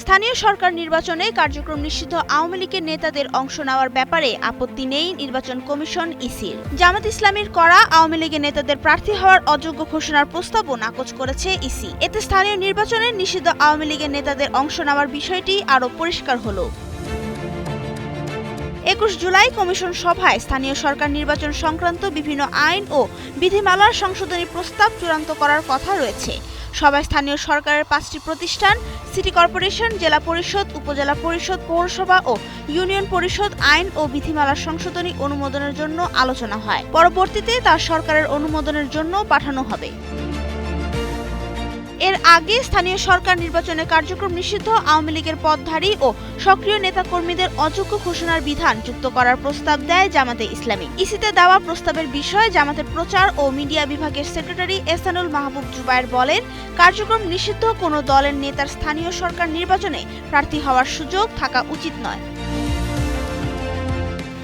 স্থানীয় সরকার নির্বাচনে কার্যক্রম নিষিদ্ধ আওয়ামী লীগের নেতাদের অংশ নেওয়ার ব্যাপারে আপত্তি নেই নির্বাচন কমিশন ইসির। জামাত ইসলামীর করা আওয়ামী লীগের নেতাদের প্রার্থী হওয়ার অযোগ্য ঘোষণার প্রস্তাবও নাকচ করেছে ইসি। এতে স্থানীয় নির্বাচনে নিষিদ্ধ আওয়ামী লীগের নেতাদের অংশ নেওয়ার বিষয়টি আরও পরিষ্কার হলো। ২১ জুলাই কমিশন সভায় স্থানীয় সরকার নির্বাচন সংক্রান্ত বিভিন্ন আইন ও বিধিমালার সংশোধনী প্রস্তাব চূড়ান্ত করার কথা রয়েছে। সভায় স্থানীয় সরকারের ৫টি প্রতিষ্ঠান, সিটি কর্পোরেশন, জেলা পরিষদ, উপজেলা পরিষদ, পৌরসভা ও ইউনিয়ন পরিষদ আইন ও বিধিমালার সংশোধনী অনুমোদনের জন্য আলোচনা হয়। পরবর্তীতে তা সরকারের অনুমোদনের জন্য পাঠানো হবে। এর আগে স্থানীয় সরকার নির্বাচনে কার্যক্রম নিষিদ্ধ আওয়ামী লীগের পদধারী ও সক্রিয় নেতাকর্মীদের অযোগ্য ঘোষণার বিধান যুক্ত করার প্রস্তাব দেয় জামাতে ইসলামী। ইসিতে দেওয়া প্রস্তাবের বিষয়ে জামাতের প্রচার ও মিডিয়া বিভাগের সেক্রেটারি এহসানুল মাহবুব জুবায়ের বলেন, কার্যক্রম নিষিদ্ধ কোনো দলের নেতার স্থানীয় সরকার নির্বাচনে প্রার্থী হওয়ার সুযোগ থাকা উচিত নয়।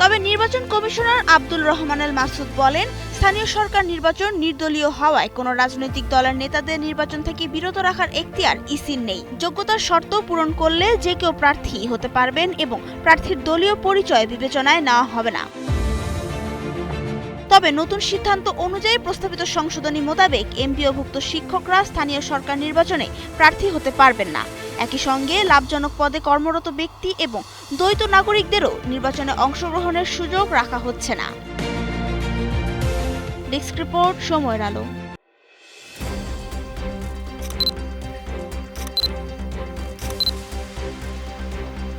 তবে নির্বাচন কমিশনার আব্দুল রহমানুল মাসুদ বলেন, স্থানীয় সরকার নির্বাচন নির্দলীয় হওয়ায় কোনো রাজনৈতিক দলের নেতাদের নির্বাচন থেকে বিরত রাখার এখতিয়ার ইসির নেই। যোগ্যতার শর্ত পূরণ করলে যে কেউ প্রার্থী হতে পারবেন এবং প্রার্থীর দলীয় পরিচয় বিবেচনায় নেওয়া হবে না। তবে নতুন সিদ্ধান্ত অনুযায়ী প্রস্তাবিত সংশোধনী মোতাবেক এমপিওভুক্ত শিক্ষকরা স্থানীয় সরকার নির্বাচনে প্রার্থী হতে পারবেন না। একই সঙ্গে লাভজনক পদে কর্মরত ব্যক্তি এবং দ্বৈত নাগরিকদেরও নির্বাচনে অংশগ্রহণের সুযোগ রাখা হচ্ছে না। ডেস্ক রিপোর্ট, সময়ের আলো।